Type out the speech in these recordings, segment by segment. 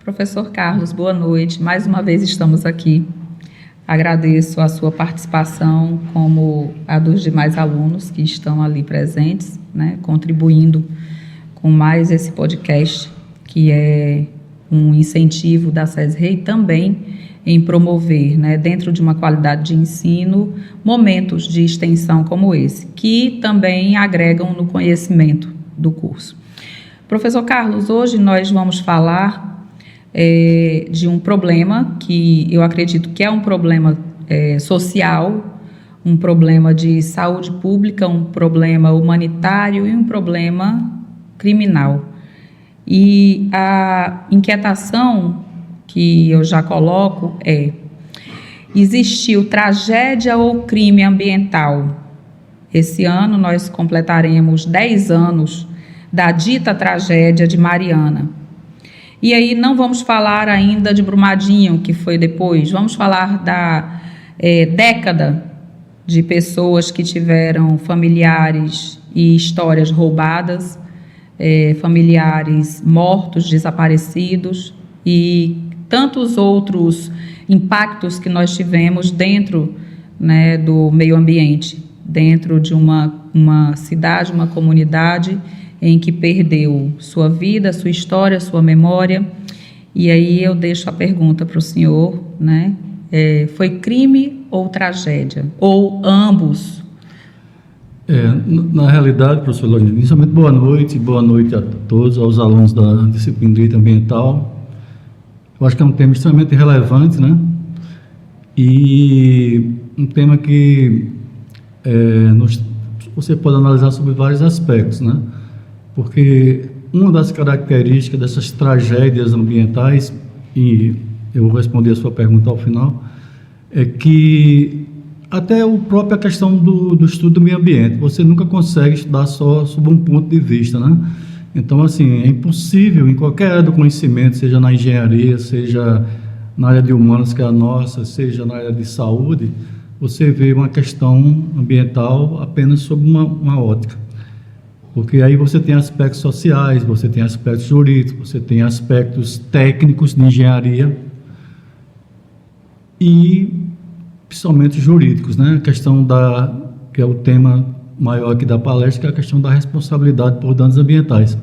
Professor Carlos, boa noite. Mais uma vez estamos aqui. Agradeço a sua participação, como a dos demais alunos que estão ali presentes, né, contribuindo com mais esse podcast, que é um incentivo da SESREI também em promover, né, dentro de uma qualidade de ensino, momentos de extensão como esse, que também agregam no conhecimento do curso. Professor Carlos, hoje nós vamos falar de um problema que eu acredito que é um problema social, um problema de saúde pública, um problema humanitário e um problema criminal. E a inquietação que eu já coloco existiu tragédia ou crime ambiental? Esse ano nós completaremos 10 anos da dita tragédia de Mariana. E aí não vamos falar ainda de Brumadinho, que foi depois, vamos falar da década de pessoas que tiveram familiares e histórias roubadas, familiares mortos, desaparecidos e tantos outros impactos que nós tivemos dentro, né, do meio ambiente, dentro de uma cidade, uma comunidade em que perdeu sua vida, sua história, sua memória. E aí eu deixo a pergunta para o senhor, né? Foi crime ou tragédia? Ou ambos? Na realidade, professor Lorena, inicialmente boa noite a todos, aos alunos da disciplina de Direito Ambiental. Eu acho que é um tema extremamente relevante, né? E um tema que você pode analisar sobre vários aspectos, né? Porque uma das características dessas tragédias ambientais, e eu vou responder a sua pergunta ao final, é que até a própria questão do estudo do meio ambiente, você nunca consegue estudar só sob um ponto de vista, né? Então, assim, é impossível em qualquer área do conhecimento, seja na engenharia, seja na área de humanas, que é a nossa, seja na área de saúde, você vê uma questão ambiental apenas sob uma ótica. Porque aí você tem aspectos sociais, você tem aspectos jurídicos, você tem aspectos técnicos de engenharia e principalmente jurídicos, né? A questão que é o tema maior aqui da palestra, que é a questão da responsabilidade por danos ambientais.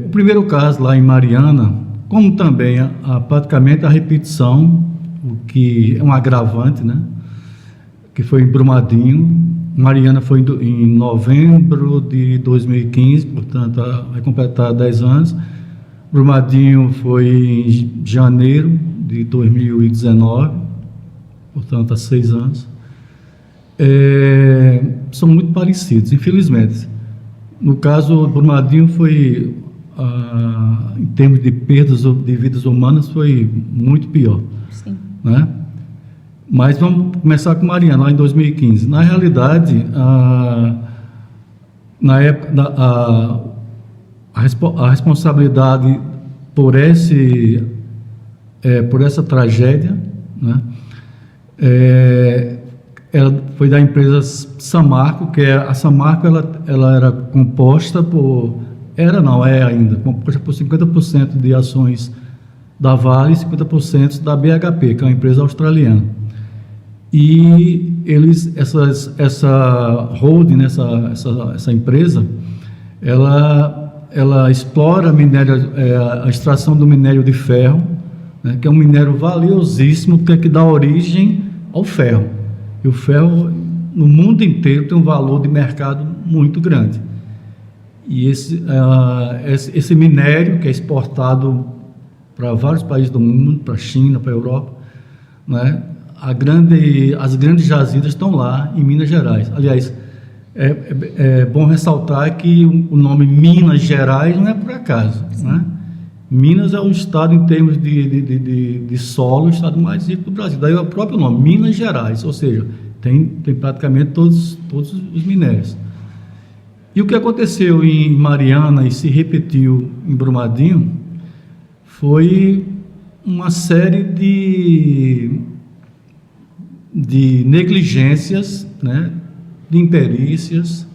O primeiro caso lá em Mariana, como também praticamente a repetição, o que é um agravante, né? Que foi em Brumadinho. Mariana foi em novembro de 2015, portanto, vai completar 10 anos. Brumadinho foi em janeiro de 2019, portanto, há 6 anos. São muito parecidos, infelizmente. No caso, Brumadinho foi, em termos de perdas de vidas humanas, foi muito pior. Sim. Né? Mas vamos começar com Mariana, lá em 2015. Na realidade, na época, a responsabilidade por essa tragédia, né, ela foi da empresa Samarco, que a Samarco ela era composta por... é ainda, composta por 50% de ações da Vale e 50% da BHP, que é uma empresa australiana. E essa holding, essa empresa, ela explora a extração do minério de ferro, né, que é um minério valiosíssimo, que dá origem ao ferro. E o ferro, no mundo inteiro, tem um valor de mercado muito grande. E esse minério, que é exportado para vários países do mundo, para a China, para a Europa, né, as grandes jazidas estão lá em Minas Gerais. Aliás, é bom ressaltar que o nome Minas Gerais não é por acaso, né? Minas é o estado, em termos de solo, o estado mais rico do Brasil. Daí é o próprio nome, Minas Gerais, ou seja, tem praticamente todos os minérios. E o que aconteceu em Mariana e se repetiu em Brumadinho foi uma série de negligências, né, de imperícias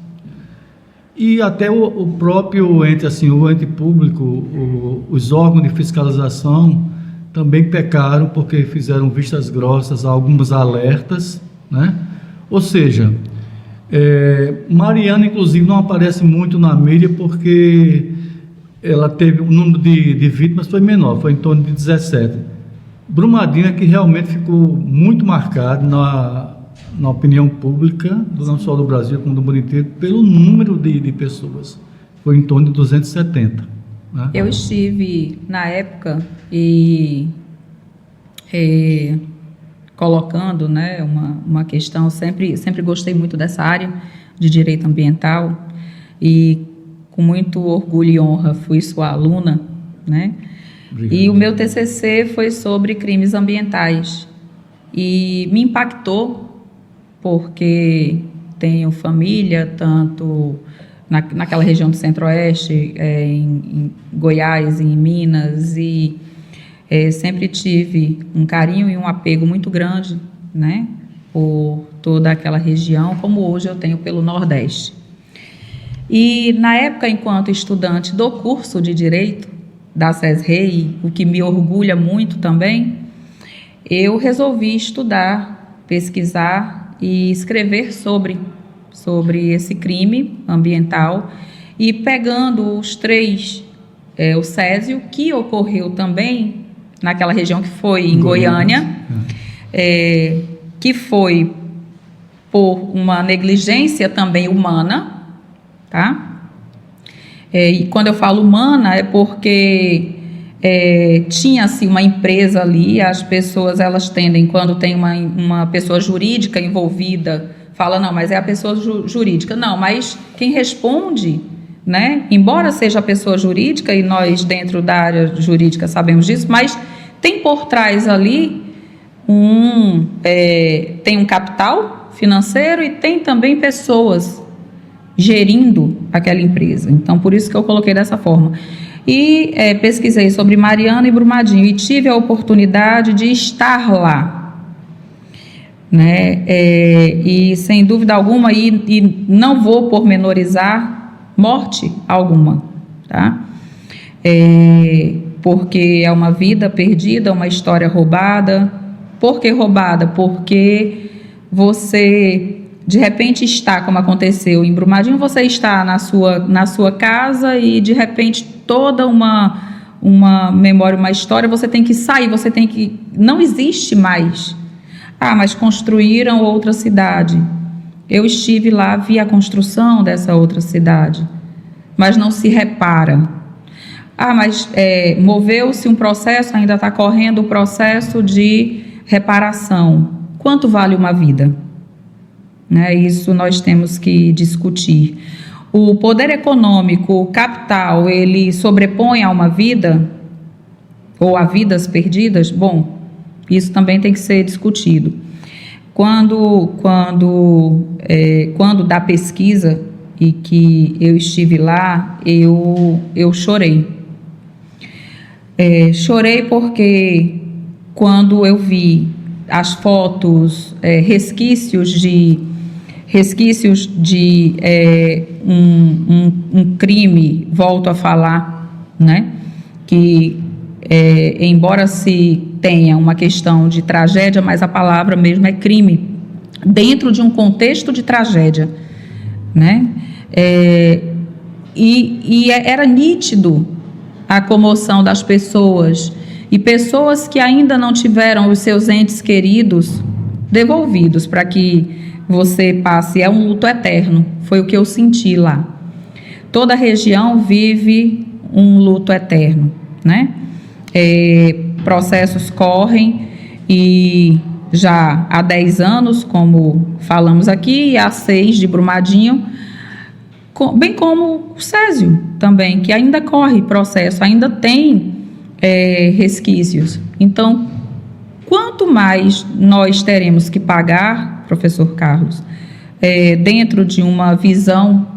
E até o próprio ente, assim, o ente público, os órgãos de fiscalização também pecaram porque fizeram vistas grossas a alguns alertas, né? Ou seja, Mariana, inclusive, não aparece muito na mídia porque ela teve o número de vítimas foi menor, foi em torno de 17. Brumadinho é que realmente ficou muito marcado na opinião pública, não só do Brasil como do mundo inteiro, pelo número de pessoas. Foi em torno de 270. Né? Eu estive na época e colocando, né, uma questão, sempre gostei muito dessa área de direito ambiental e com muito orgulho e honra fui sua aluna, né? Obrigado. E o meu TCC foi sobre crimes ambientais e me impactou porque tenho família tanto naquela região do Centro-Oeste, em Goiás, em Minas, e sempre tive um carinho e um apego muito grande, né, por toda aquela região, como hoje eu tenho pelo Nordeste. E na época, enquanto estudante do curso de Direito da SESREI, o que me orgulha muito também, eu resolvi estudar, pesquisar e escrever sobre esse crime ambiental e pegando os três, o Césio, que ocorreu também naquela região que foi em Goiânia, que foi por uma negligência também humana, tá? E quando eu falo humana é porque tinha-se uma empresa ali, as pessoas elas tendem, quando tem uma pessoa jurídica envolvida, fala, não, mas é a pessoa jurídica. Não, mas quem responde, né, embora seja a pessoa jurídica, e nós dentro da área jurídica sabemos disso, mas tem por trás ali tem um capital financeiro e tem também pessoas gerindo aquela empresa. Então, por isso que eu coloquei dessa forma. E pesquisei sobre Mariana e Brumadinho e tive a oportunidade de estar lá, né? E sem dúvida alguma, e não vou pormenorizar morte alguma, tá? Porque é uma vida perdida, uma história roubada. Por que roubada? Porque você de repente está, como aconteceu em Brumadinho, você está na sua casa e de repente toda uma memória, uma história, você tem que sair, você tem que... Não existe mais. Mas construíram outra cidade. Eu estive lá, vi a construção dessa outra cidade, mas não se repara. Mas moveu-se um processo, ainda está correndo o processo de reparação. Quanto vale uma vida? Né? Isso nós temos que discutir. O poder econômico, o capital, ele sobrepõe a uma vida ou a vidas perdidas? Bom, isso também tem que ser discutido. Quando da pesquisa e que eu estive lá, eu chorei. Chorei porque quando eu vi as fotos, resquícios de um crime, volto a falar, né? Que embora se tenha uma questão de tragédia, mas a palavra mesmo é crime, dentro de um contexto de tragédia, né? Era nítido a comoção das pessoas, e pessoas que ainda não tiveram os seus entes queridos devolvidos, para que você passe, é um luto eterno, foi o que eu senti lá. Toda a região vive um luto eterno, né? Processos correm, e já há 10 anos, como falamos aqui, e há 6 de Brumadinho, bem como o Césio também, que ainda corre processo, ainda tem resquícios. Então, quanto mais nós teremos que pagar, professor Carlos, dentro de uma visão,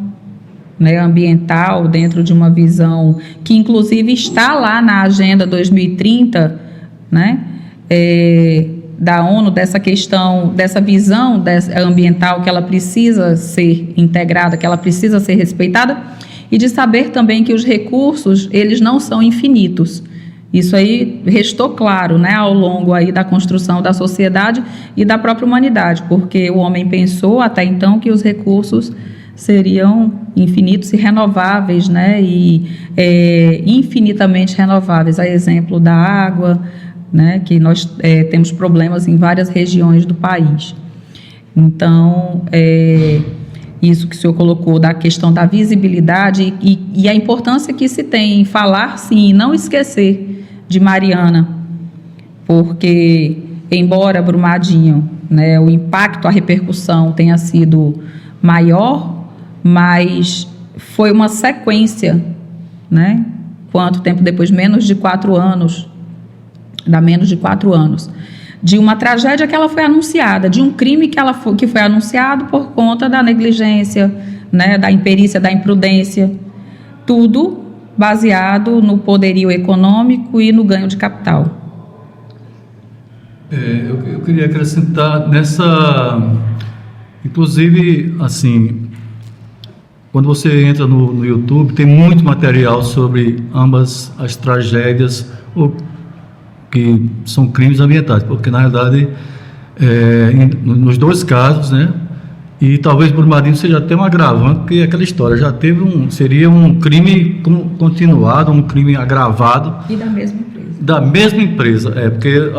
né, ambiental, dentro de uma visão que inclusive está lá na Agenda 2030, né, da ONU, dessa questão, dessa visão ambiental, que ela precisa ser integrada, que ela precisa ser respeitada, e de saber também que os recursos, eles não são infinitos. Isso aí restou claro, né, ao longo aí da construção da sociedade e da própria humanidade, porque o homem pensou até então que os recursos seriam infinitos e renováveis, né, e infinitamente renováveis, a exemplo da água, né, que nós temos problemas em várias regiões do país. Então, isso que o senhor colocou da questão da visibilidade e a importância que se tem em falar, sim, e não esquecer de Mariana, porque, embora Brumadinho, né, o impacto, a repercussão tenha sido maior, mas foi uma sequência, né? Quanto tempo depois? Menos de 4 anos, de uma tragédia que ela foi anunciada, de um crime que foi anunciado por conta da negligência, né, da imperícia, da imprudência, tudo baseado no poderio econômico e no ganho de capital. Eu queria acrescentar inclusive, assim, quando você entra no YouTube, tem muito material sobre ambas as tragédias, que são crimes ambientais, porque na realidade, nos dois casos, né, e talvez Brumadinho seja até um agravante, porque é aquela história, seria um crime continuado, um crime agravado. E da mesma empresa. Da mesma empresa, porque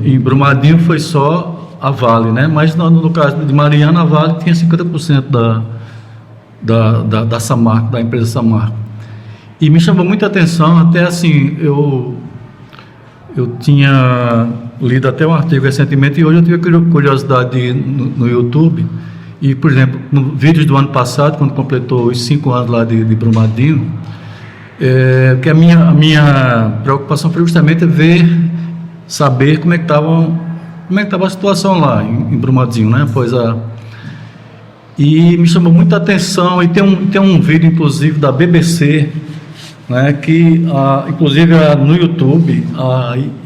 em Brumadinho foi só a Vale, né? Mas no caso de Mariana, a Vale tinha 50% da Samarco, da empresa Samarco. E me chamou muita atenção, até assim, eu tinha lido até um artigo recentemente e hoje eu tive curiosidade no YouTube e, por exemplo, no vídeos do ano passado, quando completou os 5 anos lá de Brumadinho, que a minha preocupação foi justamente saber como é que estava a situação lá em Brumadinho, né? E me chamou muita atenção, e tem um vídeo, inclusive, da BBC, né, que inclusive no YouTube,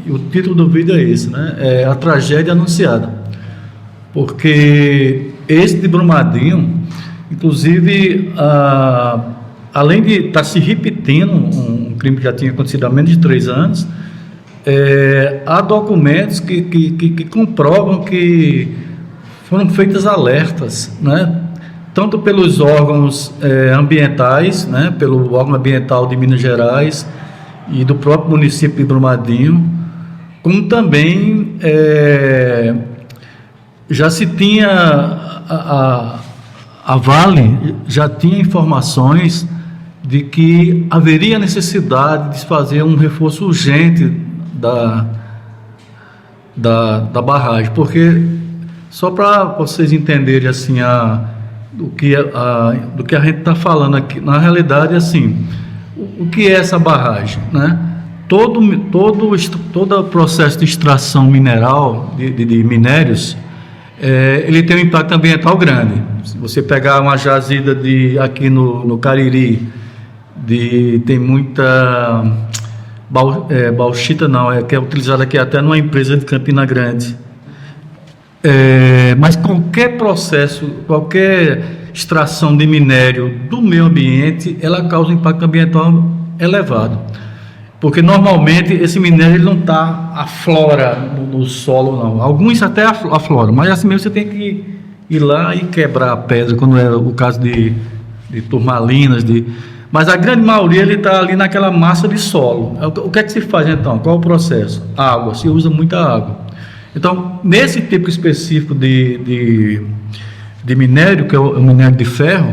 o título do vídeo é esse, né, é A Tragédia Anunciada, porque esse de Brumadinho, inclusive, além de estar se repetindo um crime que já tinha acontecido há menos de 3 anos, há documentos que comprovam que foram feitas alertas, né, tanto pelos órgãos ambientais, né, pelo órgão ambiental de Minas Gerais e do próprio município de Brumadinho, como também já se tinha, a Vale já tinha informações de que haveria necessidade de fazer um reforço urgente da barragem, porque, só para vocês entenderem assim, do que a gente está falando aqui, na realidade, assim, o que é essa barragem, né? Todo o processo de extração mineral, de minérios, ele tem um impacto ambiental grande. Se você pegar uma jazida aqui no Cariri, tem muita bauxita, que é utilizada aqui até numa empresa de Campina Grande. Mas qualquer processo, qualquer extração de minério do meio ambiente, ela causa um impacto ambiental elevado, porque normalmente esse minério ele não aflora no solo, não. Alguns até afloram, mas assim mesmo você tem que ir lá e quebrar a pedra, quando é o caso de turmalinas, mas a grande maioria ele está ali naquela massa de solo. O que é que se faz então? Qual é o processo? Água, se usa muita água. Então, nesse tipo específico de minério, que é o minério de ferro,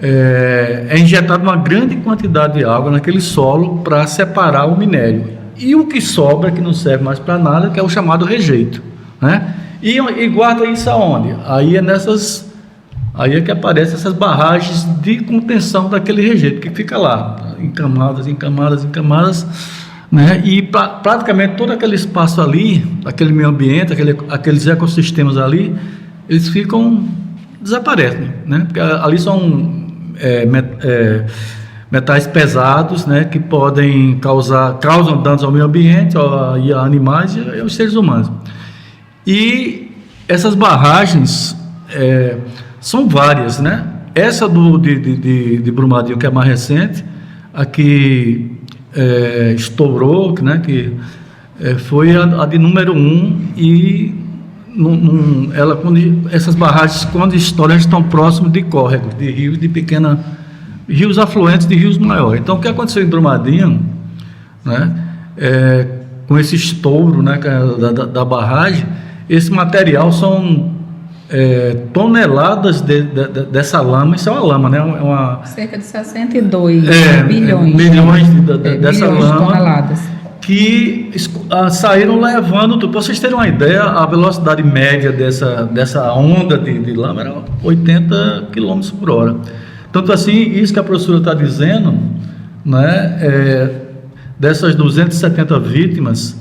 é injetado uma grande quantidade de água naquele solo para separar o minério. E o que sobra, que não serve mais para nada, que é o chamado rejeito, né? E guarda isso aonde? Aí é que aparecem essas barragens de contenção daquele rejeito, que fica lá, em camadas, né? E praticamente todo aquele espaço ali, aquele meio ambiente, aqueles ecossistemas ali, eles desaparecem, né? Porque ali são metais pesados, né, que causam danos ao meio ambiente, e a animais e aos seres humanos. E essas barragens são várias, né? Essa de Brumadinho, que é mais recente, a que estourou, né, que foi a de número 1, e essas barragens, quando estouram, estão próximos de córregos, de rios rios afluentes de rios maiores. Então, o que aconteceu em Brumadinho, né, com esse estouro, né, da barragem, esse material são toneladas dessa lama. Isso é uma lama, né? Cerca de 62 bilhões. Milhões dessa bilhões lama. De toneladas. Que saíram levando tudo. Para vocês terem uma ideia, a velocidade média dessa onda de lama era 80 km por hora. Tanto assim, isso que a professora está dizendo, né, dessas 270 vítimas,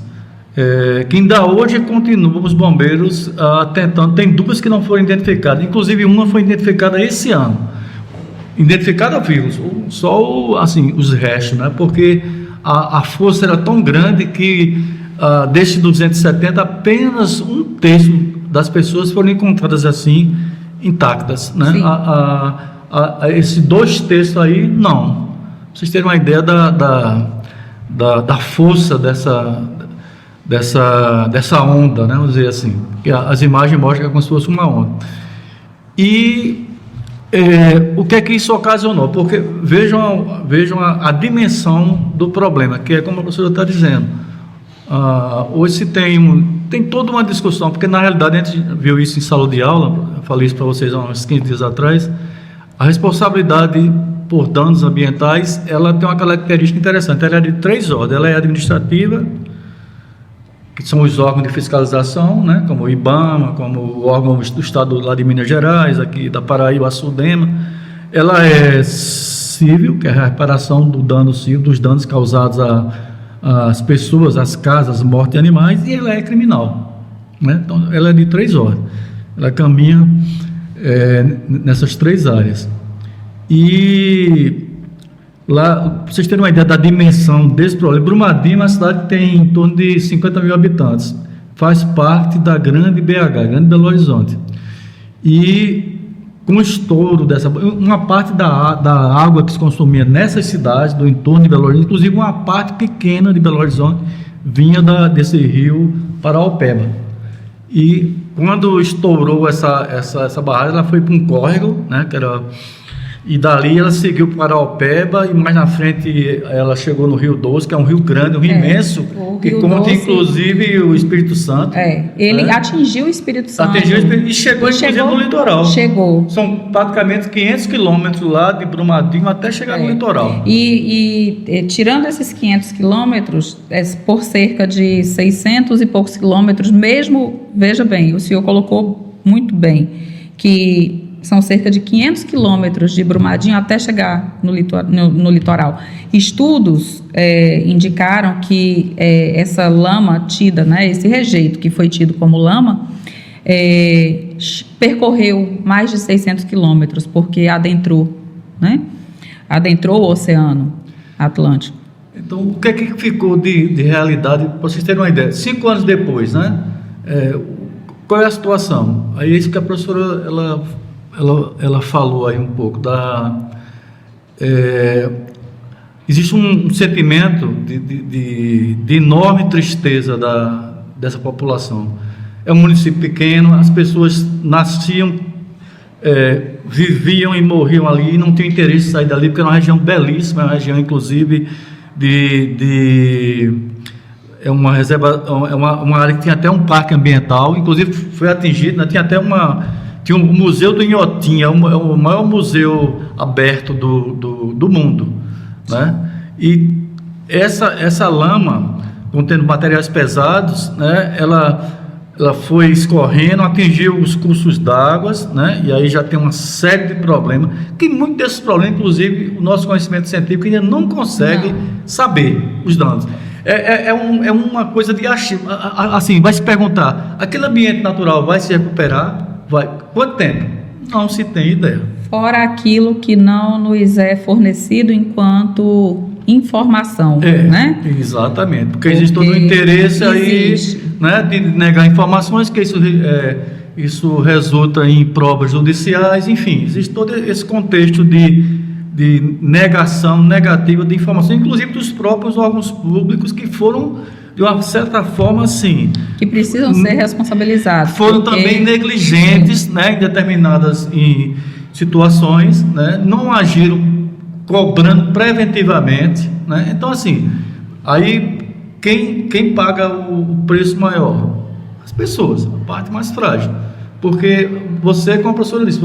que ainda hoje continuam os bombeiros tentando. Tem 2 que não foram identificadas, inclusive uma foi identificada esse ano. Identificada vivos, só assim, os restos, né, porque a força era tão grande que desses 270, apenas 1/3 das pessoas foram encontradas assim, intactas, né? Esses 2/3 aí, não. Pra vocês terem uma ideia da força dessa onda, né? Vamos dizer assim, que as imagens mostram que é como se fosse uma onda. E o que é que isso ocasionou? Porque vejam a dimensão do problema, que é como a professora está dizendo. Hoje se tem toda uma discussão, porque na realidade a gente viu isso em sala de aula, eu falei isso para vocês há uns 15 dias atrás. A responsabilidade por danos ambientais, ela tem uma característica interessante. Ela é de 3 ordens. Ela é administrativa, que são os órgãos de fiscalização, né, como o IBAMA, como o órgão do Estado lá de Minas Gerais, aqui da Paraíba, a SUDEMA. Ela é civil, que é a reparação do dano civil, dos danos causados às pessoas, às casas, morte de animais, e ela é criminal, né? Então, ela é de 3 ordens. Ela caminha nessas 3 áreas. E lá, para vocês terem uma ideia da dimensão desse problema, Brumadinho é uma cidade que tem em torno de 50 mil habitantes, faz parte da grande BH, Grande Belo Horizonte, e com o estouro uma parte da água que se consumia nessas cidades do entorno de Belo Horizonte, inclusive uma parte pequena de Belo Horizonte vinha desse rio Paraopeba. E quando estourou essa barragem, ela foi para um córrego, né, e dali ela seguiu para Paraopeba, e mais na frente ela chegou no Rio Doce, que é um rio grande, um rio imenso, que conta inclusive o Espírito Santo. Ele atingiu o Espírito Santo. E chegou inclusive no litoral. Chegou. São praticamente 500 quilômetros lá de Brumadinho até chegar no litoral. E tirando esses 500 quilômetros, por cerca de 600 e poucos quilômetros, mesmo, veja bem, o senhor colocou muito bem, que são cerca de 500 quilômetros de Brumadinho até chegar no litoral. Estudos indicaram que essa lama tida, né, esse rejeito que foi tido como lama, percorreu mais de 600 quilômetros, porque adentrou o Oceano Atlântico. Então, o que é que ficou de realidade, para vocês terem uma ideia? 5 anos depois, né? Qual é a situação? Aí é isso que a professora ela falou aí um pouco existe um sentimento de enorme tristeza dessa população. É um município pequeno, as pessoas nasciam, viviam e morriam ali, e não tinham interesse em sair dali, porque é uma região belíssima, é uma região inclusive é uma reserva, uma área que tinha até um parque ambiental, inclusive foi atingido, né? Tinha um museu do Inhotim, é o maior museu aberto do mundo, né? E essa lama, contendo materiais pesados, né, ela foi escorrendo, atingiu os cursos d'água, né, e aí já tem uma série de problemas, que muitos desses problemas, inclusive, o nosso conhecimento científico ainda não consegue saber os danos. É uma coisa de achismo. Assim, vai se perguntar, aquele ambiente natural vai se recuperar? Vai. Quanto tempo? Não se tem ideia. fora aquilo que não nos é fornecido enquanto informação, né? Exatamente, porque existe todo o interesse existe. aí, né, de negar informações, que isso resulta em provas judiciais, enfim, existe todo esse contexto de negação negativa de informação, inclusive dos próprios órgãos públicos que foram, de uma certa forma, assim, que precisam ser responsabilizados. Foram também negligentes, né, em determinadas situações, né, não agiram cobrando preventivamente, né? Então, assim, aí quem paga o preço maior? As pessoas, a parte mais frágil. Porque você, como a professora disse,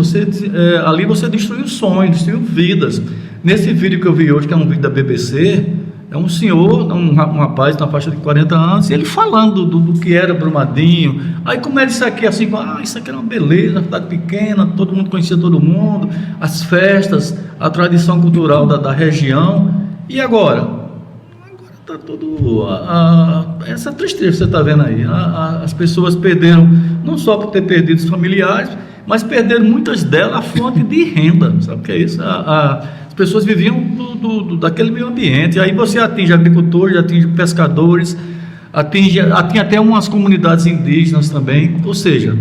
ali você destruiu sonhos, destruiu vidas. Nesse vídeo que eu vi hoje, que é um vídeo da BBC, é um senhor, um rapaz na faixa de 40 anos, e ele falando do que era Brumadinho. Aí como era isso aqui, assim, isso aqui era uma beleza, uma cidade pequena, todo mundo conhecia todo mundo, as festas, a tradição cultural da região. E agora? Agora está tudo... essa tristeza que você está vendo aí. As pessoas perderam, não só por ter perdido os familiares, mas perderam muitas delas a fonte de renda. Sabe o que é isso? As pessoas viviam daquele meio ambiente. Aí você atinge agricultores, atinge pescadores, atinge até umas comunidades indígenas também. Ou seja,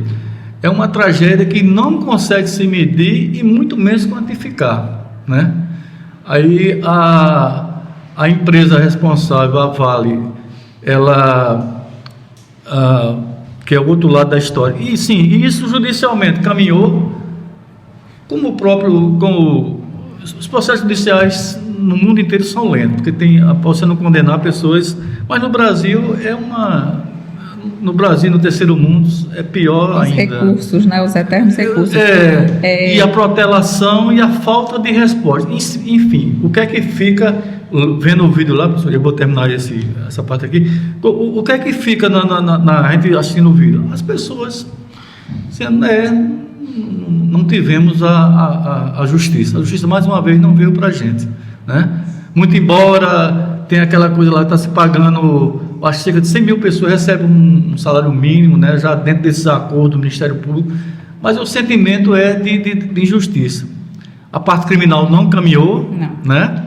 é uma tragédia que não consegue se medir e muito menos quantificar, né? Aí a empresa responsável, a Vale, ela que é o outro lado da história, e sim, isso judicialmente caminhou, como os processos judiciais no mundo inteiro são lentos, porque pode não condenar pessoas, mas no Brasil no terceiro mundo é pior ainda. Os recursos, né? Os eternos recursos. E a protelação e a falta de resposta. Enfim, o que é que fica, vendo o vídeo lá, professor, eu vou terminar essa parte aqui, o que é que fica a gente assistindo o vídeo? As pessoas não tivemos a justiça. A justiça, mais uma vez, não veio para a gente, né? Muito embora tenha aquela coisa lá que está se pagando, acho que cerca de 100 mil pessoas recebem um salário mínimo, né, já dentro desses acordos do Ministério Público, mas o sentimento é de injustiça. A parte criminal não caminhou, né?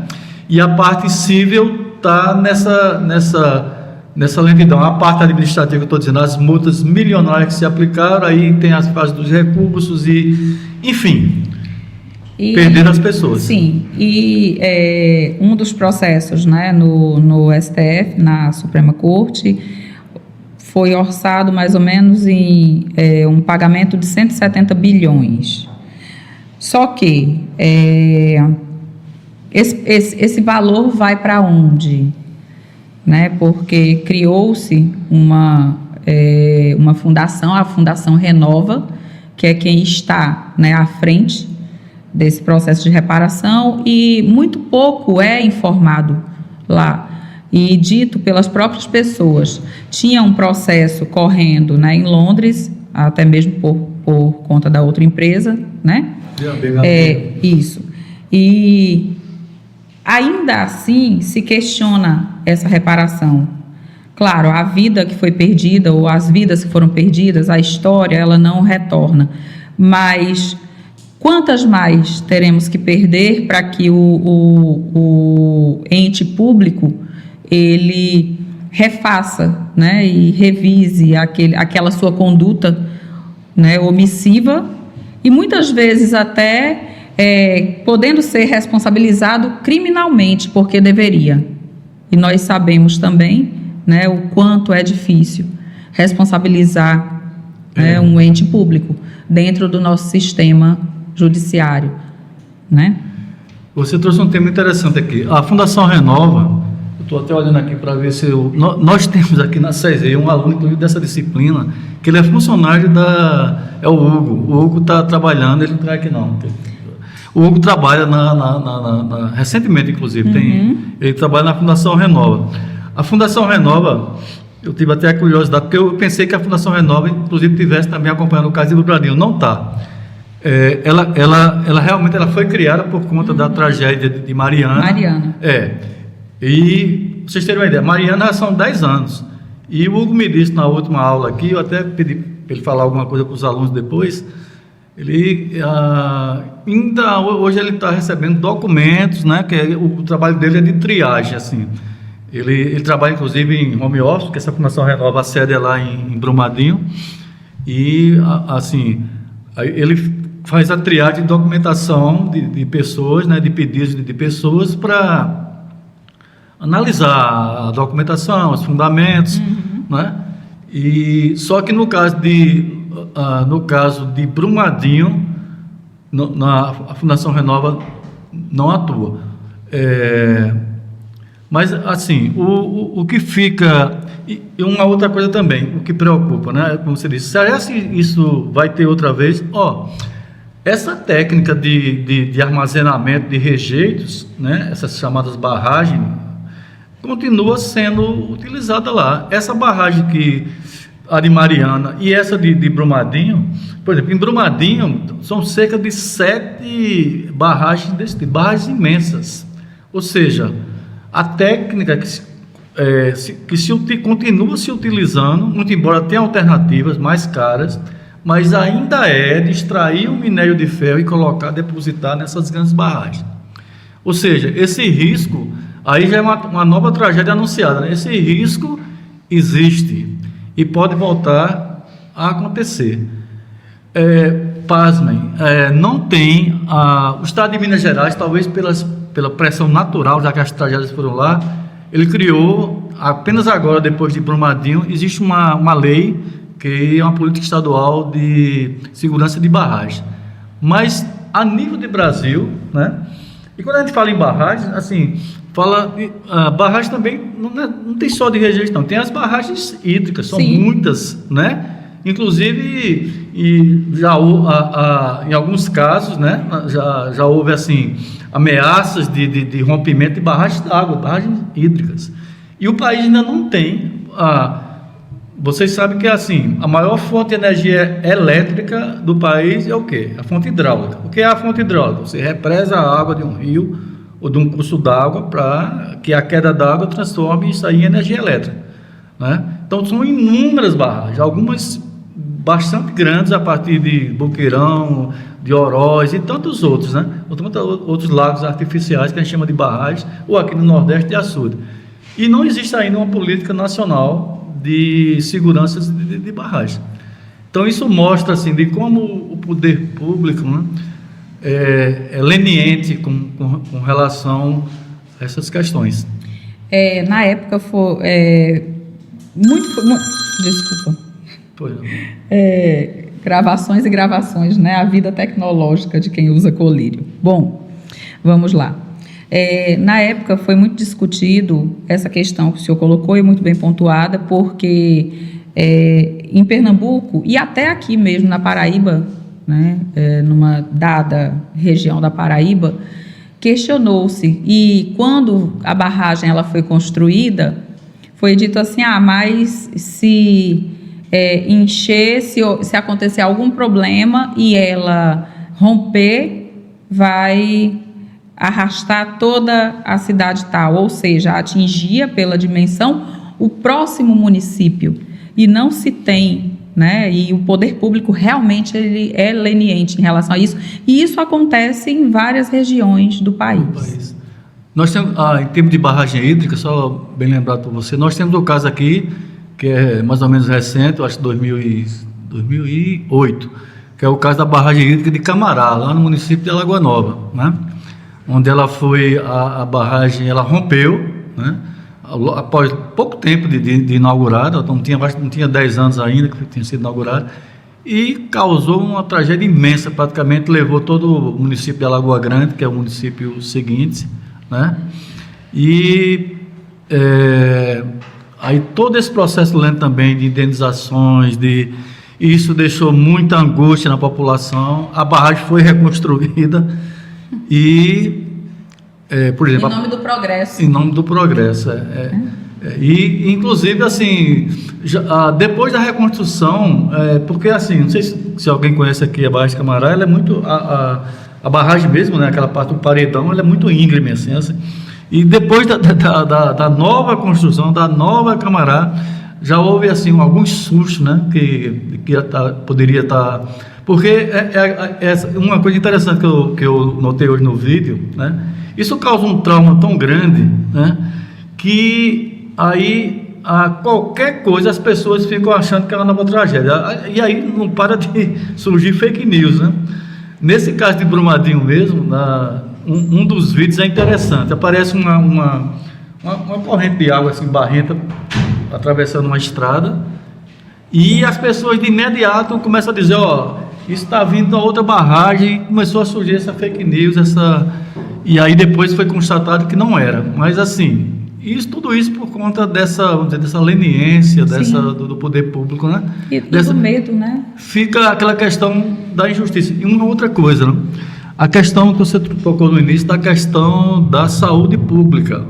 E a parte civil está nessa lentidão. A parte administrativa, eu estou dizendo, as multas milionárias que se aplicaram, aí tem as fases dos recursos enfim, perder as pessoas. Sim, e um dos processos, né, no STF, na Suprema Corte, foi orçado mais ou menos em um pagamento de 170 bilhões. Só que esse valor vai para onde? Né, porque criou-se uma fundação, a Fundação Renova, que é quem está, né, à frente desse processo de reparação, e muito pouco é informado lá e dito pelas próprias pessoas. Tinha um processo correndo, né, em Londres, até mesmo por conta da outra empresa, né? Isso. E ainda assim se questiona essa reparação. Claro, a vida que foi perdida ou as vidas que foram perdidas, a história, ela não retorna. Mas quantas mais teremos que perder para que o ente público ele refaça, né, e revise aquela sua conduta, né, omissiva, e muitas vezes até podendo ser responsabilizado criminalmente, porque deveria. E nós sabemos também, né, o quanto é difícil responsabilizar um ente público dentro do nosso sistema judiciário, né? Você trouxe um tema interessante aqui. A Fundação Renova, eu estou até olhando aqui para ver se nós temos aqui na CESE um aluno, inclusive, dessa disciplina, que ele é funcionário é o Hugo. O Hugo está trabalhando, ele não está aqui não. O Hugo trabalha recentemente, inclusive, ele trabalha na Fundação Renova. A Fundação Renova, eu tive até a curiosidade, porque eu pensei que a Fundação Renova, inclusive, tivesse também acompanhando o caso do Brumadinho. Não está. Ela realmente foi criada por conta da tragédia de Mariana. E vocês terem uma ideia, Mariana são 10 anos. E o Hugo me disse na última aula aqui, eu até pedi para ele falar alguma coisa para os alunos depois, Ele ainda hoje ele está recebendo documentos, né? Que o trabalho dele é de triagem, assim. Ele trabalha inclusive em home office, que essa Fundação Renova, a sede é lá em Brumadinho, e assim ele faz a triagem de documentação de pessoas, né? De pedidos de pessoas para analisar a documentação, os fundamentos, né? E só que no caso de Brumadinho, a Fundação Renova não atua. Mas, assim, o que fica... E uma outra coisa também, o que preocupa, né? Como você disse, será que isso vai ter outra vez? Essa técnica de armazenamento de rejeitos, né? Essas chamadas barragens, continua sendo utilizada lá. Essa barragem a de Mariana e essa de Brumadinho, por exemplo, em Brumadinho são cerca de 7 barragens desse tipo, barragens imensas. Ou seja, a técnica continua se utilizando, muito embora tenha alternativas mais caras, mas ainda é de extrair o minério de ferro e depositar nessas grandes barragens. Ou seja, esse risco, aí já é uma nova tragédia anunciada, né? Esse risco existe e pode voltar a acontecer. Pasmem, não tem... o Estado de Minas Gerais, talvez pela pressão natural, já que as tragédias foram lá, ele criou, apenas agora, depois de Brumadinho, existe uma lei, que é uma política estadual de segurança de barragem. Mas, a nível de Brasil, né? E quando a gente fala em barragens, assim, barragem também não tem só de rejeito, não. Tem as barragens hídricas, são muitas, né? Inclusive, em alguns casos, né? Já houve, assim, ameaças de rompimento de barragens d'água, barragens hídricas. E o país ainda não tem... Vocês sabem que, assim, a maior fonte de energia elétrica do país é o quê? A fonte hidráulica. O que é a fonte hidráulica? Você represa a água de um rio ou de um curso d'água para que a queda d'água transforme isso aí em energia elétrica, né? Então, são inúmeras barragens, algumas bastante grandes a partir de Boqueirão, de Oroz e tantos outros, né? Outros lagos artificiais que a gente chama de barragens, ou aqui no Nordeste de açude. E não existe ainda uma política nacional de segurança de barragem. Então isso mostra assim de como o poder público, né, é leniente com relação a essas questões. Na época foi desculpa. Pois não. Gravações e gravações, né? A vida tecnológica de quem usa colírio. Bom, vamos lá. Na época foi muito discutido essa questão que o senhor colocou e muito bem pontuada, porque em Pernambuco e até aqui mesmo na Paraíba, né, numa dada região da Paraíba, questionou-se, e quando a barragem ela foi construída, foi dito assim, mas se encher, se acontecer algum problema e ela romper, vai arrastar toda a cidade tal, ou seja, atingia pela dimensão o próximo município, e não se tem, né? E o poder público realmente ele é leniente em relação a isso, e isso acontece em várias regiões do país. Nós temos, em termos de barragem hídrica, só bem lembrado por você, nós temos o caso aqui, que é mais ou menos recente, eu acho que 2008, que é o caso da barragem hídrica de Camará, lá no município de Alagoa Nova, né? Onde ela foi, a barragem, ela rompeu, né? Após pouco tempo de inaugurada, não tinha 10 anos ainda que tinha sido inaugurada, e causou uma tragédia imensa, praticamente levou todo o município de Alagoa Grande, que é o município seguinte, né? E aí todo esse processo lento também de indenizações, isso deixou muita angústia na população. A barragem foi reconstruída e, por exemplo... Em nome do progresso. Em nome do progresso, E, inclusive, assim, depois da reconstrução, porque, assim, não sei se alguém conhece aqui a barragem de Camará, ela é muito... A barragem mesmo, né, aquela parte do paredão, ela é muito íngreme, assim, e depois da nova construção, da nova Camará, já houve, assim, alguns sustos, né, que poderia estar... Porque uma coisa interessante que eu notei hoje no vídeo, né? Isso causa um trauma tão grande, né? Que aí a qualquer coisa as pessoas ficam achando que é uma nova tragédia. E aí não para de surgir fake news, né? Nesse caso de Brumadinho mesmo, um dos vídeos é interessante. Aparece uma corrente de água assim, barrenta, atravessando uma estrada, e as pessoas de imediato começam a dizer, isso está vindo da outra barragem, e começou a surgir essa fake news, e aí depois foi constatado que não era. Mas assim, tudo isso por conta dessa leniência do poder público, né? E do medo, né? Fica aquela questão da injustiça. E uma outra coisa, né? A questão que você tocou no início, da questão da saúde pública.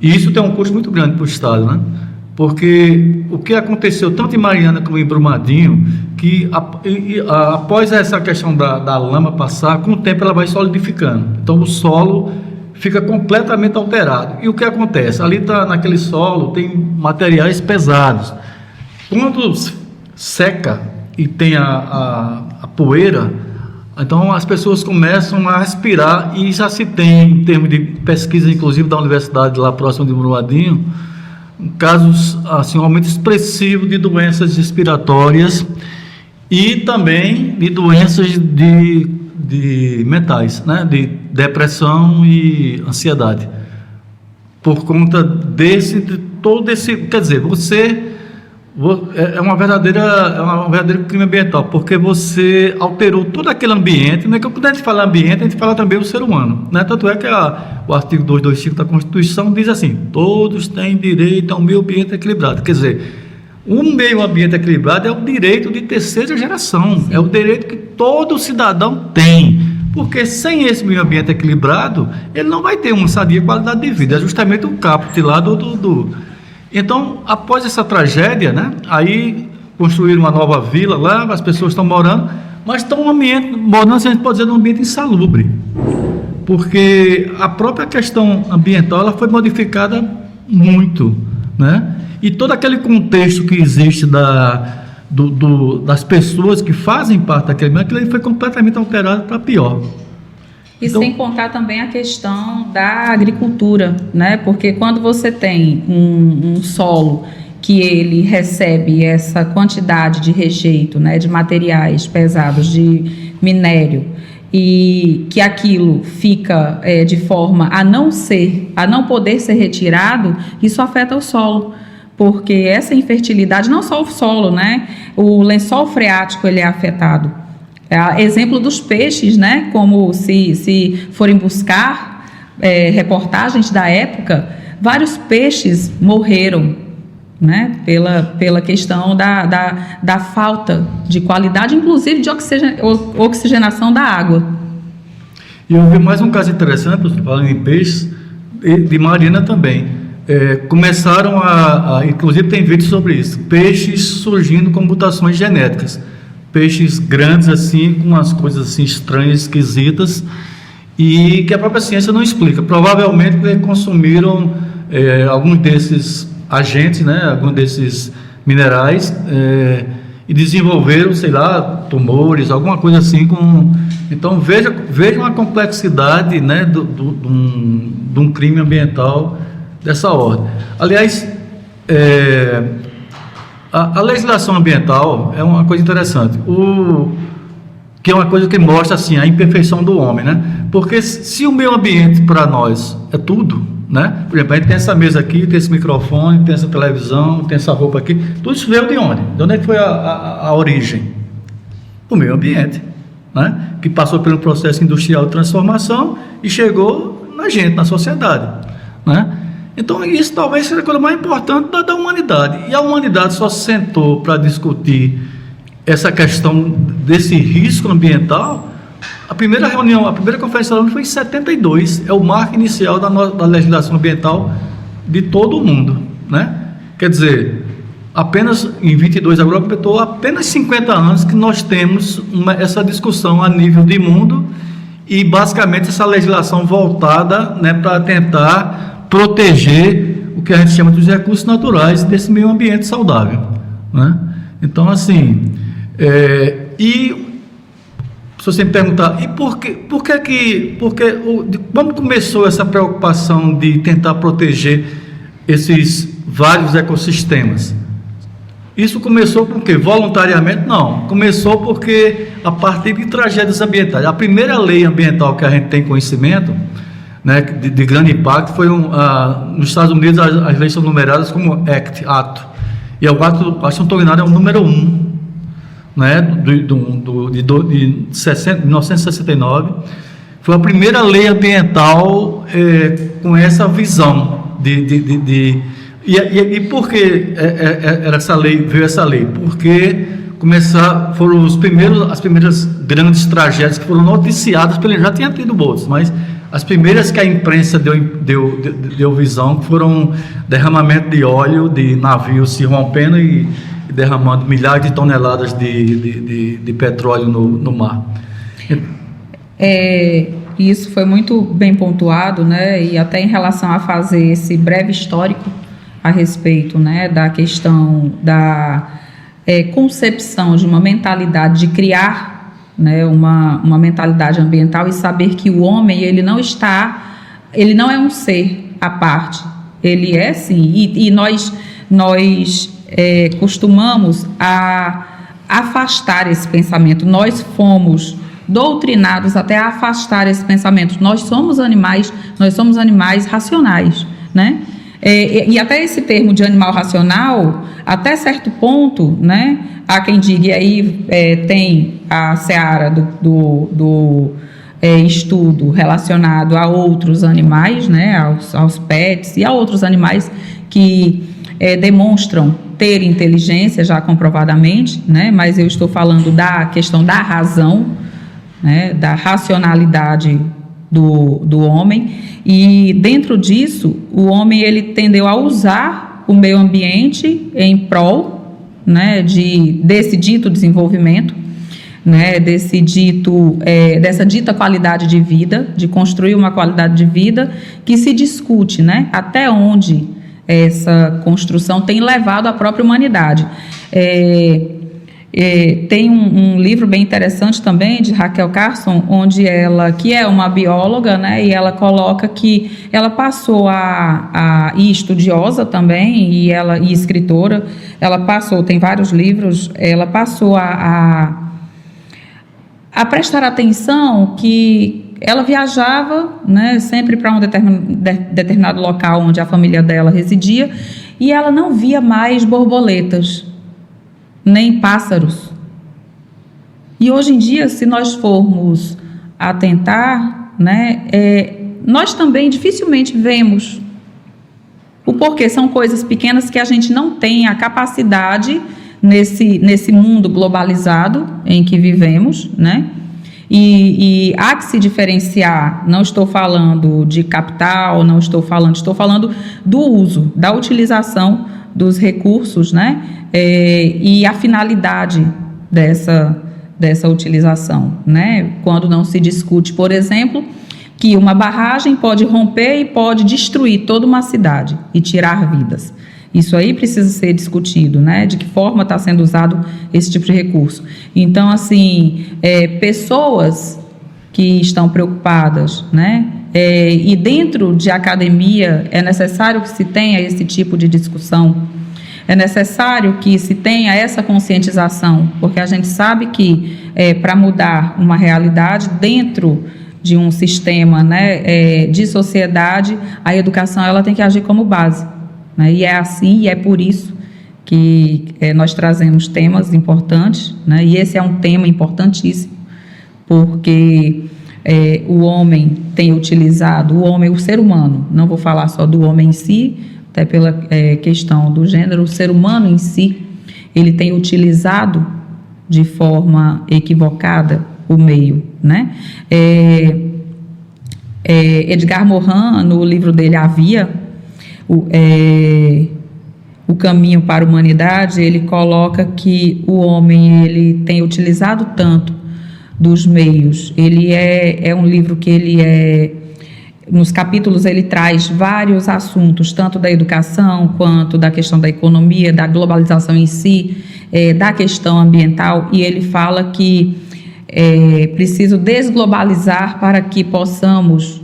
E isso tem um custo muito grande para o Estado, né? Porque o que aconteceu tanto em Mariana como em Brumadinho, que após essa questão da lama passar, com o tempo ela vai solidificando. Então o solo fica completamente alterado. E o que acontece? Ali naquele solo tem materiais pesados. Quando seca e tem a poeira, então as pessoas começam a respirar, e já se tem, em termos de pesquisa, inclusive da universidade lá próximo de Brumadinho, casos, assim, um aumento expressivo de doenças respiratórias e também de doenças de mentais, né? De depressão e ansiedade, por conta de todo esse, quer dizer, é um verdadeiro crime ambiental, porque você alterou todo aquele ambiente, né? Que quando a gente fala ambiente, a gente fala também o ser humano, né? Tanto é que o artigo 225 da Constituição diz assim: todos têm direito a um meio ambiente equilibrado. Quer dizer, um meio ambiente equilibrado é o direito de terceira geração. Sim. É o direito que todo cidadão tem, porque sem esse meio ambiente equilibrado, ele não vai ter uma sadia qualidade de vida. É justamente o caput lá Então, após essa tragédia, né, aí construíram uma nova vila lá, as pessoas estão morando, mas estão morando, a gente pode dizer, num ambiente insalubre, porque a própria questão ambiental ela foi modificada muito, né? E todo aquele contexto que existe das pessoas que fazem parte daquele meio, aquilo foi completamente alterado para pior. E então, sem contar também a questão da agricultura, né? Porque quando você tem um solo que ele recebe essa quantidade de rejeito, né, de materiais pesados, de minério, e que aquilo fica de forma a não poder ser retirado, isso afeta o solo. Porque essa infertilidade, não só o solo, né? O lençol freático ele é afetado. Exemplo dos peixes, né? Como se forem buscar reportagens da época, vários peixes morreram, né? Pela questão da falta de qualidade, inclusive de oxigenação da água. E eu vi mais um caso interessante, falando em peixes, de Mariana também. Começaram inclusive tem vídeos sobre isso, peixes surgindo com mutações genéticas, peixes grandes assim, com umas coisas assim estranhas, esquisitas, e que a própria ciência não explica. Provavelmente porque consumiram alguns desses agentes, né, alguns desses minerais, e desenvolveram, sei lá, tumores, alguma coisa assim. Então veja uma complexidade, né, de um crime ambiental dessa ordem. Aliás, a legislação ambiental é uma coisa interessante, que é uma coisa que mostra assim, a imperfeição do homem, né? Porque se o meio ambiente para nós é tudo, né? Por exemplo, a gente tem essa mesa aqui, tem esse microfone, tem essa televisão, tem essa roupa aqui, tudo isso veio de onde? De onde é que foi a origem? Do meio ambiente, né? Que passou pelo processo industrial de transformação e chegou na gente, na sociedade, né? Então, isso talvez seja a coisa mais importante da humanidade. E a humanidade só se sentou para discutir essa questão desse risco ambiental. A primeira reunião, a primeira conferência da ONU foi em 72. É o marco inicial da legislação ambiental de todo o mundo, né? Quer dizer, apenas em 22 agora completou apenas 50 anos que nós temos essa discussão a nível de mundo, e basicamente essa legislação voltada, né, para tentar proteger o que a gente chama dos recursos naturais desse meio ambiente saudável, né? Então, assim, E se você me perguntar, e como começou essa preocupação de tentar proteger esses vários ecossistemas? Isso começou por quê? Voluntariamente? Não. Começou porque, a partir de tragédias ambientais. A primeira lei ambiental que a gente tem conhecimento, né, de grande impacto, foi nos Estados Unidos. As leis são numeradas como ato. E o ato, acho que não estou enganado, é o número 1, né, de 1969. Foi a primeira lei ambiental com essa visão E por que veio essa lei? Porque foram as primeiras grandes tragédias que foram noticiadas, já tinha tido outras, mas as primeiras que a imprensa deu visão foram derramamento de óleo, de navios se rompendo e derramando milhares de toneladas de petróleo no mar. Isso foi muito bem pontuado, né? E até em relação a fazer esse breve histórico a respeito, né, da questão da concepção de uma mentalidade, de criar, né, uma mentalidade ambiental e saber que o homem, ele não é um ser à parte, ele é sim, e nós costumamos a afastar esse pensamento, nós fomos doutrinados até a afastar esse pensamento, nós somos animais racionais, né? E até esse termo de animal racional, até certo ponto, né, há quem diga, e aí tem a seara do estudo relacionado a outros animais, né, aos pets e a outros animais que demonstram ter inteligência já comprovadamente, né, mas eu estou falando da questão da razão, né, da racionalidade do homem. E dentro disso, o homem ele tendeu a usar o meio ambiente em prol, né, desse dito desenvolvimento, né, dessa dita qualidade de vida, de construir uma qualidade de vida que se discute, né, até onde essa construção tem levado a própria humanidade. Tem um livro bem interessante também de Rachel Carson, onde ela, que é uma bióloga, né, e ela coloca que ela passou e estudiosa também, e escritora, tem vários livros, ela passou a prestar atenção que ela viajava, né, sempre para um determinado local onde a família dela residia, e ela não via mais borboletas, nem pássaros. E hoje em dia, se nós formos atentar, né, nós também dificilmente vemos. O porquê? São coisas pequenas que a gente não tem a capacidade nesse mundo globalizado em que vivemos, né? E há que se diferenciar. Não estou falando de capital, estou falando do uso, da utilização dos recursos, né? E a finalidade dessa utilização, né? Quando não se discute, por exemplo, que uma barragem pode romper e pode destruir toda uma cidade e tirar vidas. Isso aí precisa ser discutido, né? De que forma está sendo usado esse tipo de recurso. Então, assim, pessoas que estão preocupadas, né? E dentro de academia é necessário que se tenha esse tipo de discussão, é necessário que se tenha essa conscientização, porque a gente sabe que para mudar uma realidade dentro de um sistema, né, de sociedade, a educação ela tem que agir como base, né? E é assim, e é por isso que nós trazemos temas importantes, né? E esse é um tema importantíssimo, porque o homem tem utilizado, o ser humano, não vou falar só do homem em si, até pela questão do gênero, o ser humano em si, ele tem utilizado de forma equivocada o meio, né? Edgar Morin, no livro dele A Via, o caminho para a humanidade, ele coloca que o homem ele tem utilizado tanto dos meios, ele é um livro que ele nos capítulos ele traz vários assuntos, tanto da educação, quanto da questão da economia, da globalização em si, da questão ambiental, e ele fala que é preciso desglobalizar para que possamos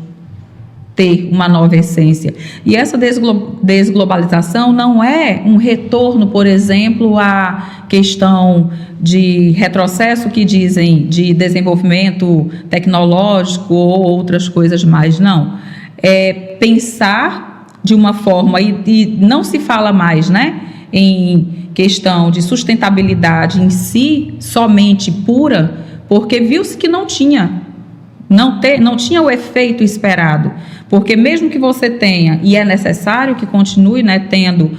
ter uma nova essência. E essa desglobalização não é um retorno, por exemplo, à questão de retrocesso que dizem de desenvolvimento tecnológico ou outras coisas mais, não. É pensar de uma forma, e não se fala mais, né, em questão de sustentabilidade em si, somente pura, porque viu-se que não tinha o efeito esperado, porque mesmo que você tenha, e é necessário que continue, né, tendo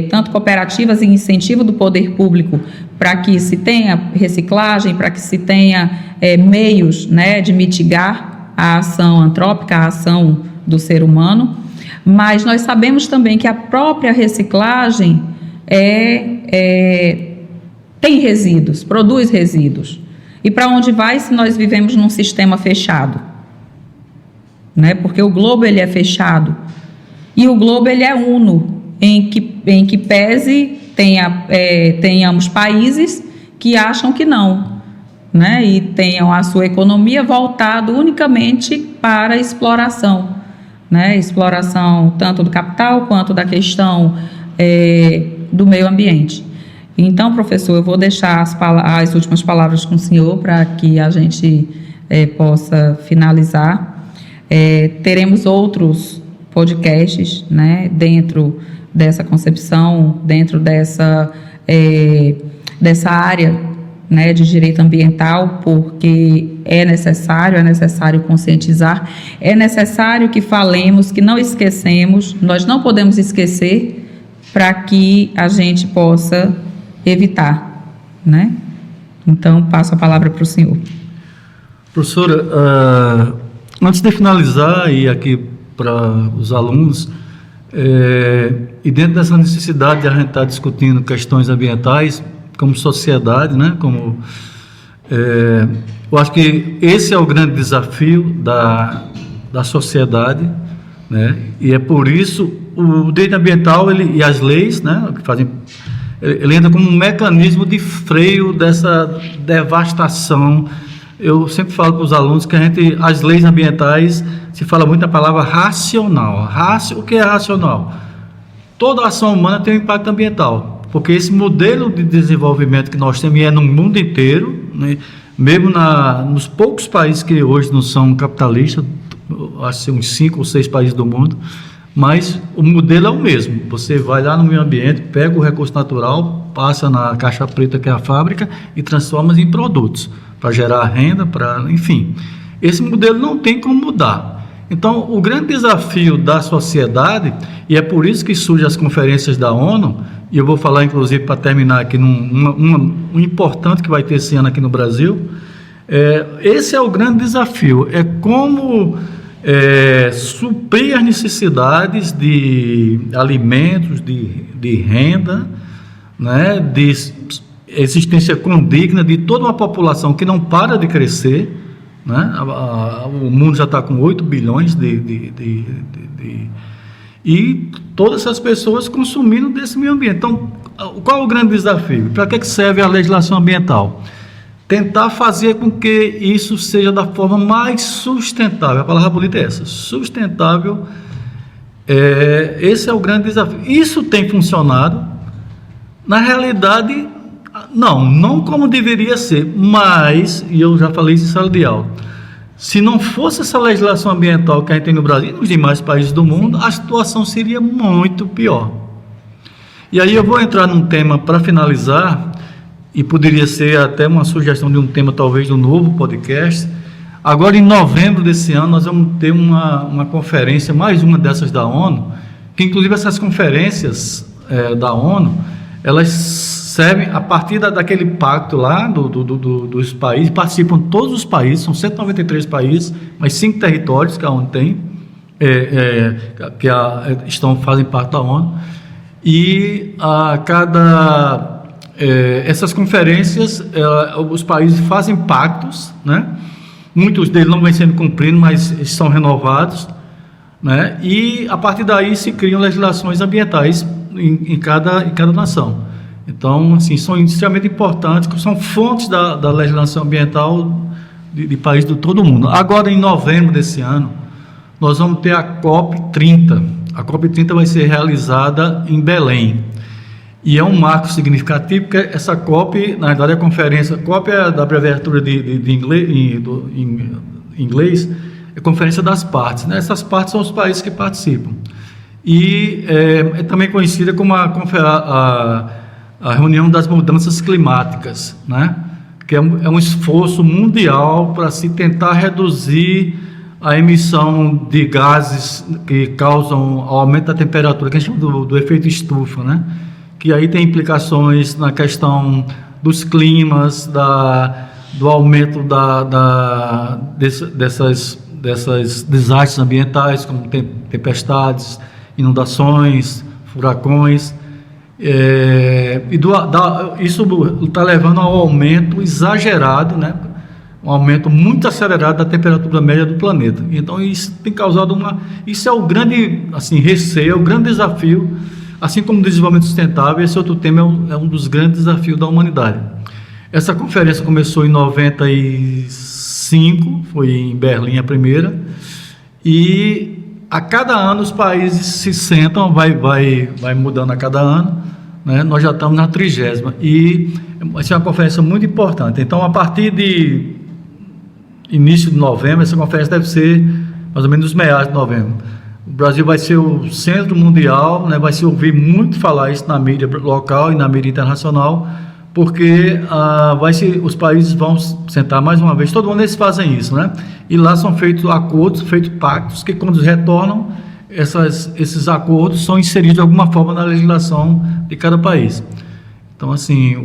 tanto cooperativas e incentivo do poder público para que se tenha reciclagem, para que se tenha meios, né, de mitigar a ação antrópica, a ação do ser humano, mas nós sabemos também que a própria reciclagem tem resíduos, produz resíduos. E para onde vai se nós vivemos num sistema fechado? Né? Porque o globo ele é fechado. E o globo ele é uno, em que pese tenhamos países que acham que não, né? E tenham a sua economia voltada unicamente para a exploração, né? Exploração tanto do capital quanto da questão do meio ambiente. Então, professor, eu vou deixar as últimas palavras com o senhor para que a gente possa finalizar. Teremos outros podcasts, né, dentro dessa concepção, dentro dessa área, né, de direito ambiental, porque é necessário conscientizar, é necessário que falemos, que não esquecemos, nós não podemos esquecer para que a gente possa evitar, né? Então, passo a palavra para o senhor. Professora, antes de finalizar, e aqui para os alunos, e dentro dessa necessidade de a gente estar discutindo questões ambientais, como sociedade, né? Eu acho que esse é o grande desafio da sociedade, né? E é por isso o direito ambiental e as leis, né, que fazem, ele entra como um mecanismo de freio dessa devastação. Eu sempre falo para os alunos que as leis ambientais, se fala muito a palavra racional. O que é racional? Toda ação humana tem um impacto ambiental, porque esse modelo de desenvolvimento que nós temos é no mundo inteiro, né? Mesmo nos poucos países que hoje não são capitalistas, acho que uns 5 ou 6 países do mundo, mas o modelo é o mesmo. Você vai lá no meio ambiente, pega o recurso natural, passa na caixa preta, que é a fábrica, e transforma em produtos, para gerar renda, enfim. Esse modelo não tem como mudar. Então, o grande desafio da sociedade, e é por isso que surgem as conferências da ONU, e eu vou falar, inclusive, para terminar aqui, um importante que vai ter esse ano aqui no Brasil, esse é o grande desafio, é como suprir as necessidades de alimentos, de renda, né, de existência condigna de toda uma população que não para de crescer, né? O mundo já está com 8 bilhões e todas essas pessoas consumindo desse meio ambiente. Então, qual é o grande desafio? Para que serve a legislação ambiental? Tentar fazer com que isso seja da forma mais sustentável. A palavra bonita é essa, sustentável. Esse é o grande desafio. Isso tem funcionado. Na realidade, não como deveria ser, mas, e eu já falei isso em sala de aula, se não fosse essa legislação ambiental que a gente tem no Brasil e nos demais países do mundo, a situação seria muito pior. E aí eu vou entrar num tema para finalizar, e poderia ser até uma sugestão de um tema talvez do novo podcast. Agora, em novembro desse ano, nós vamos ter uma conferência, mais uma dessas da ONU, que inclusive essas conferências da ONU, elas servem a partir daquele pacto lá dos países, participam todos os países, são 193 países, mas 5 territórios que a ONU tem, fazem parte da ONU, e essas conferências, os países fazem pactos, né? Muitos deles não vêm sendo cumpridos, mas são renovados, né? E a partir daí se criam legislações ambientais em cada nação. Então, assim, são extremamente importantes, são fontes da legislação ambiental de países de todo o mundo. Agora, em novembro desse ano, nós vamos ter a COP30. A COP30 vai ser realizada em Belém. E é um marco significativo, porque essa COP, na verdade, a conferência, COP é da abreviatura de inglês, é Conferência das Partes, né? Essas partes são os países que participam. E é também conhecida como a reunião das mudanças climáticas, né? Que é um esforço mundial para se tentar reduzir a emissão de gases que causam aumento da temperatura, que a gente chama do efeito estufa, né? Que aí tem implicações na questão dos climas, do aumento desses desastres ambientais, como tempestades, inundações, furacões, isso está levando ao aumento exagerado, né? Um aumento muito acelerado da temperatura média do planeta. Então isso tem causado isso é o grande, assim, receio, o grande desafio, assim como o desenvolvimento sustentável. Esse outro tema é um dos grandes desafios da humanidade. Essa conferência começou em 95, foi em Berlim a primeira, e a cada ano os países se sentam, vai mudando a cada ano, né? Nós já estamos na 30ª, e vai ser uma conferência muito importante. Então, a partir de início de novembro, essa conferência deve ser mais ou menos nos meados de novembro. O Brasil vai ser o centro mundial, né? Vai se ouvir muito falar isso na mídia local e na mídia internacional, porque os países vão sentar mais uma vez, todo ano eles fazem isso, né? E lá são feitos acordos, feitos pactos, que quando retornam, esses acordos são inseridos de alguma forma na legislação de cada país. Então, assim,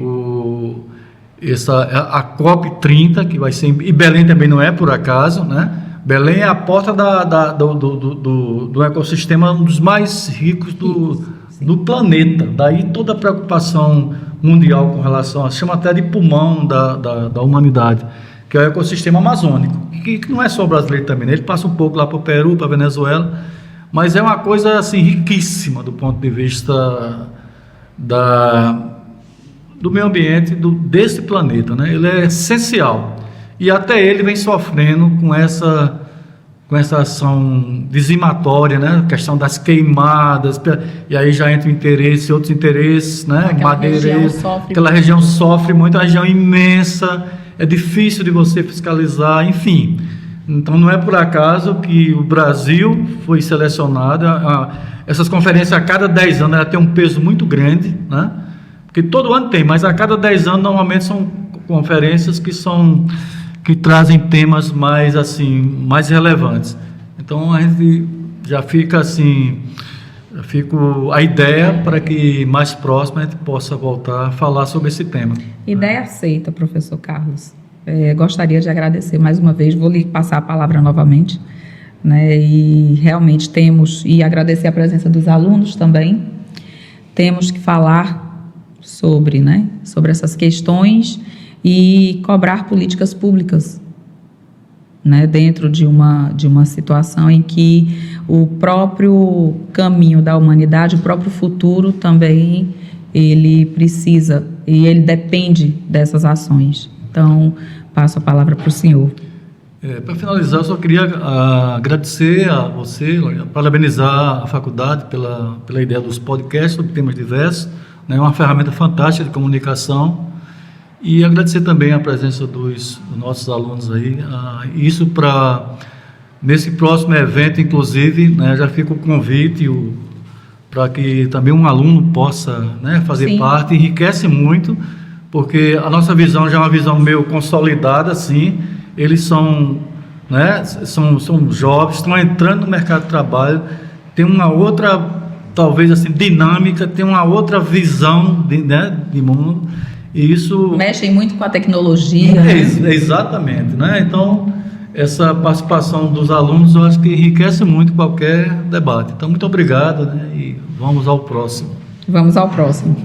a COP30, que vai ser, e Belém também não é por acaso, né? Belém é a porta do ecossistema, um dos mais ricos do planeta. Daí toda a preocupação mundial com relação chama até de pulmão da humanidade, que é o ecossistema amazônico, que não é só brasileiro também, né? Ele passa um pouco lá para o Peru, para a Venezuela, mas é uma coisa assim riquíssima do ponto de vista do meio ambiente desse planeta, né? Ele é essencial, e até ele vem sofrendo com essa ação dizimatória, né? A questão das queimadas, e aí já entra outros interesses, né? Aquela região sofre muito, uma região imensa, é difícil de você fiscalizar, enfim. Então não é por acaso que o Brasil foi selecionado. Essas conferências a cada 10 anos ela tem um peso muito grande, né? Porque todo ano tem, mas a cada 10 anos normalmente são conferências que trazem temas mais relevantes. Então a gente já fica assim, a ideia para que mais próximo a gente possa voltar a falar sobre esse tema. Ideia aceita, professor Carlos. Gostaria de agradecer mais uma vez, vou lhe passar a palavra novamente, né? E realmente e agradecer a presença dos alunos também, temos que falar sobre essas questões e cobrar políticas públicas, né, dentro de uma situação em que o próprio caminho da humanidade, o próprio futuro também, ele precisa e ele depende dessas ações. Então, passo a palavra para o senhor. Para finalizar, eu só queria agradecer a você, parabenizar a faculdade pela ideia dos podcasts sobre temas diversos, né, uma ferramenta fantástica de comunicação. E agradecer também a presença dos nossos alunos aí. Nesse próximo evento, inclusive, né, já fica o convite para que também um aluno possa, né, fazer Sim. parte. Enriquece muito, porque a nossa visão já é uma visão meio consolidada, assim. Eles são jovens, estão entrando no mercado de trabalho, tem uma outra, talvez assim, dinâmica, tem uma outra visão de mundo. E isso mexem muito com a tecnologia. Exatamente, né? Então, essa participação dos alunos, eu acho que enriquece muito qualquer debate. Então, muito obrigado, né? E vamos ao próximo. Vamos ao próximo.